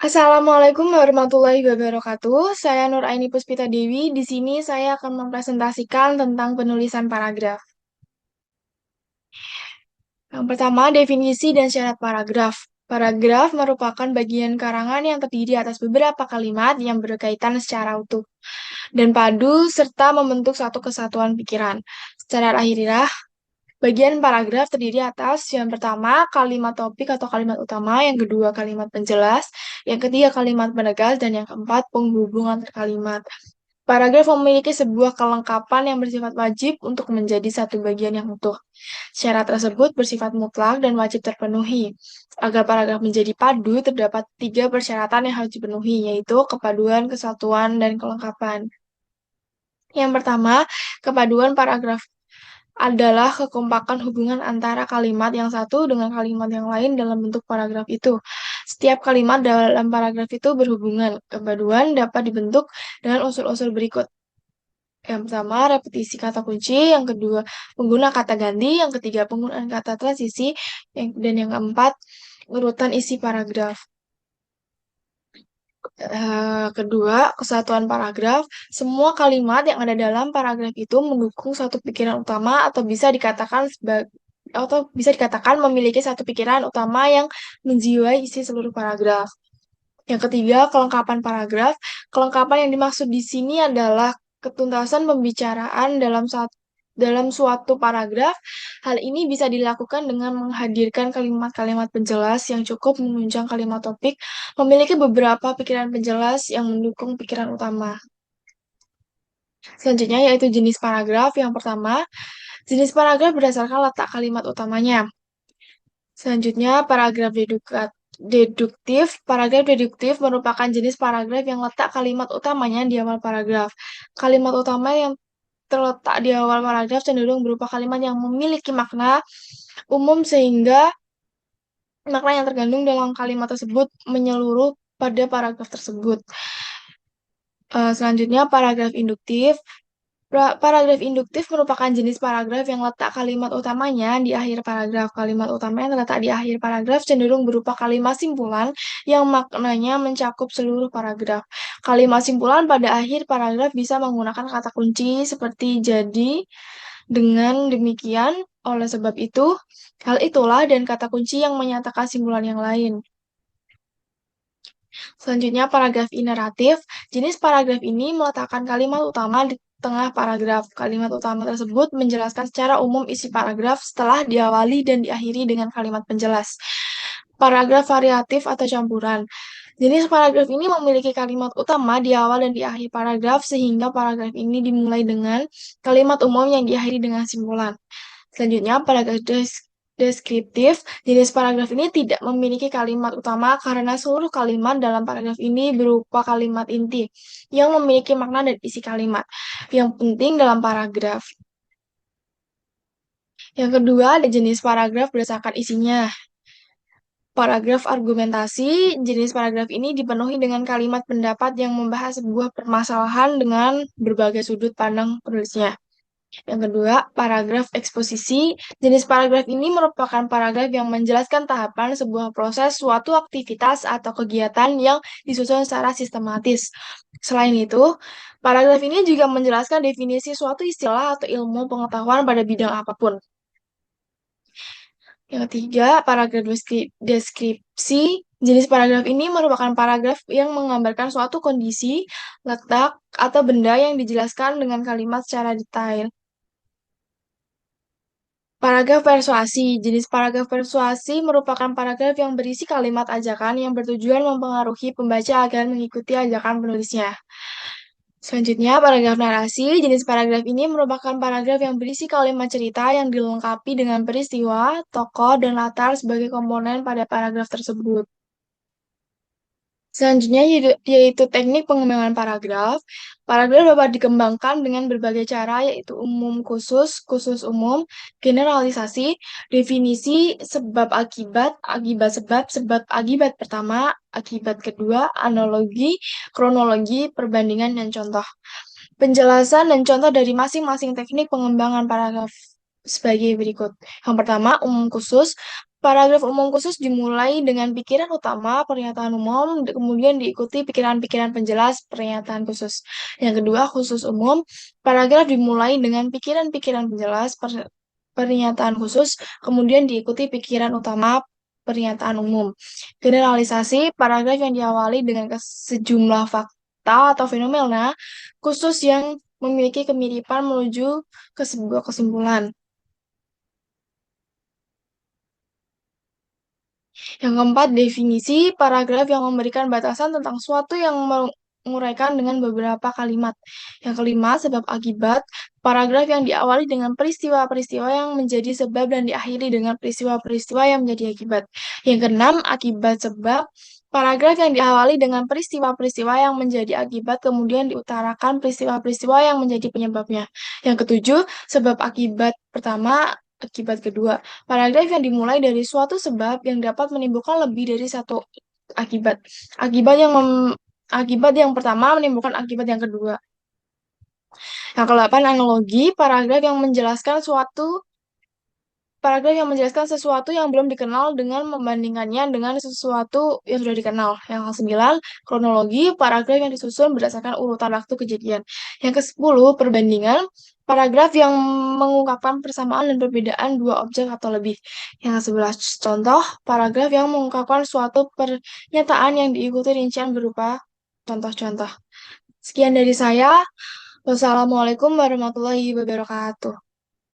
Assalamualaikum warahmatullahi wabarakatuh. Saya Nur Aini Puspita Dewi. Di sini saya akan mempresentasikan tentang penulisan paragraf. Yang pertama, definisi dan syarat paragraf. Paragraf merupakan bagian karangan yang terdiri atas beberapa kalimat yang berkaitan secara utuh dan padu serta membentuk satu kesatuan pikiran. Secara lahiriah, bagian paragraf terdiri atas yang pertama kalimat topik atau kalimat utama, yang kedua kalimat penjelas, yang ketiga kalimat penegas, dan yang keempat penghubung antar kalimat. Paragraf memiliki sebuah kelengkapan yang bersifat wajib untuk menjadi satu bagian yang utuh. Syarat tersebut bersifat mutlak dan wajib terpenuhi. Agar paragraf menjadi padu, terdapat tiga persyaratan yang harus dipenuhi, yaitu kepaduan, kesatuan, dan kelengkapan. Yang pertama, kepaduan paragraf adalah kekompakan hubungan antara kalimat yang satu dengan kalimat yang lain dalam bentuk paragraf itu. Setiap kalimat dalam paragraf itu berhubungan. Kepaduan dapat dibentuk dengan unsur-unsur berikut. Yang pertama, repetisi kata kunci. Yang kedua, pengguna kata ganti. Yang ketiga, penggunaan kata transisi. Dan yang keempat, urutan isi paragraf. Kedua, kesatuan paragraf. Semua kalimat yang ada dalam paragraf itu mendukung satu pikiran utama atau bisa dikatakan memiliki satu pikiran utama yang menjiwai isi seluruh paragraf. Yang ketiga, kelengkapan paragraf. Kelengkapan yang dimaksud di sini adalah ketuntasan pembicaraan dalam suatu paragraf. Hal ini bisa dilakukan dengan menghadirkan kalimat-kalimat penjelas yang cukup menunjang kalimat topik, memiliki beberapa pikiran penjelas yang mendukung pikiran utama. Selanjutnya yaitu jenis paragraf. Yang pertama, jenis paragraf berdasarkan letak kalimat utamanya. Selanjutnya, paragraf deduktif. Paragraf deduktif merupakan jenis paragraf yang letak kalimat utamanya di awal paragraf. Kalimat utama yang terletak di awal paragraf cenderung berupa kalimat yang memiliki makna umum sehingga makna yang terkandung dalam kalimat tersebut menyeluruh pada paragraf tersebut. Selanjutnya, paragraf induktif. Paragraf induktif merupakan jenis paragraf yang letak kalimat utamanya di akhir paragraf. Kalimat utama yang terletak di akhir paragraf cenderung berupa kalimat simpulan yang maknanya mencakup seluruh paragraf. Kalimat simpulan pada akhir paragraf bisa menggunakan kata kunci seperti jadi, dengan demikian, oleh sebab itu, hal itulah, dan kata kunci yang menyatakan simpulan yang lain. Selanjutnya, paragraf ineratif. Jenis paragraf ini meletakkan kalimat utama di tengah paragraf. Kalimat utama tersebut menjelaskan secara umum isi paragraf setelah diawali dan diakhiri dengan kalimat penjelas. Paragraf variatif atau campuran. Jenis paragraf ini memiliki kalimat utama di awal dan di akhir paragraf, sehingga paragraf ini dimulai dengan kalimat umum yang diakhiri dengan simpulan. Selanjutnya, paragraf deskriptif. Jenis paragraf ini tidak memiliki kalimat utama karena seluruh kalimat dalam paragraf ini berupa kalimat inti yang memiliki makna dan isi kalimat yang penting dalam paragraf. Yang kedua, ada jenis paragraf berdasarkan isinya. Paragraf argumentasi. Jenis paragraf ini dipenuhi dengan kalimat pendapat yang membahas sebuah permasalahan dengan berbagai sudut pandang penulisnya. Yang kedua, paragraf eksposisi. Jenis paragraf ini merupakan paragraf yang menjelaskan tahapan sebuah proses, suatu aktivitas, atau kegiatan yang disusun secara sistematis. Selain itu, paragraf ini juga menjelaskan definisi suatu istilah atau ilmu pengetahuan pada bidang apapun. Yang ketiga, paragraf deskripsi. Jenis paragraf ini merupakan paragraf yang menggambarkan suatu kondisi, letak, atau benda yang dijelaskan dengan kalimat secara detail. Paragraf persuasi. Jenis paragraf persuasi merupakan paragraf yang berisi kalimat ajakan yang bertujuan mempengaruhi pembaca agar mengikuti ajakan penulisnya. Selanjutnya, paragraf narasi. Jenis paragraf ini merupakan paragraf yang berisi kalimat cerita yang dilengkapi dengan peristiwa, tokoh, dan latar sebagai komponen pada paragraf tersebut. Selanjutnya yaitu teknik pengembangan paragraf. Paragraf dapat dikembangkan dengan berbagai cara, yaitu umum khusus, khusus umum, generalisasi, definisi, sebab akibat, akibat sebab, sebab akibat pertama, akibat kedua, analogi, kronologi, perbandingan, dan contoh. Penjelasan dan contoh dari masing-masing teknik pengembangan paragraf sebagai berikut. Yang pertama, umum khusus. Paragraf umum khusus dimulai dengan pikiran utama, pernyataan umum, kemudian diikuti pikiran-pikiran penjelas pernyataan khusus. Yang kedua, khusus umum. Paragraf dimulai dengan pikiran-pikiran penjelas pernyataan khusus, kemudian diikuti pikiran utama, pernyataan umum. Generalisasi, paragraf yang diawali dengan sejumlah fakta atau fenomena khusus yang memiliki kemiripan menuju ke sebuah kesimpulan. Yang keempat, definisi paragraf yang memberikan batasan tentang suatu yang menguraikan dengan beberapa kalimat. Yang kelima, sebab akibat. Paragraf yang diawali dengan peristiwa-peristiwa yang menjadi sebab dan diakhiri dengan peristiwa-peristiwa yang menjadi akibat. Yang keenam, akibat sebab. Paragraf yang diawali dengan peristiwa-peristiwa yang menjadi akibat, kemudian diutarakan peristiwa-peristiwa yang menjadi penyebabnya. Yang ketujuh, sebab akibat pertama, akibat kedua. Paragraf yang dimulai dari suatu sebab yang dapat menimbulkan lebih dari satu akibat. Akibat yang pertama menimbulkan akibat yang kedua. Yang kedelapan, analogi, paragraf yang menjelaskan sesuatu yang belum dikenal dengan membandingkannya dengan sesuatu yang sudah dikenal. Yang ke-9, kronologi, paragraf yang disusun berdasarkan urutan waktu kejadian. Yang ke-10, perbandingan, paragraf yang mengungkapkan persamaan dan perbedaan dua objek atau lebih. Yang ke-11, contoh, paragraf yang mengungkapkan suatu pernyataan yang diikuti rincian berupa contoh-contoh. Sekian dari saya. Wassalamualaikum warahmatullahi wabarakatuh.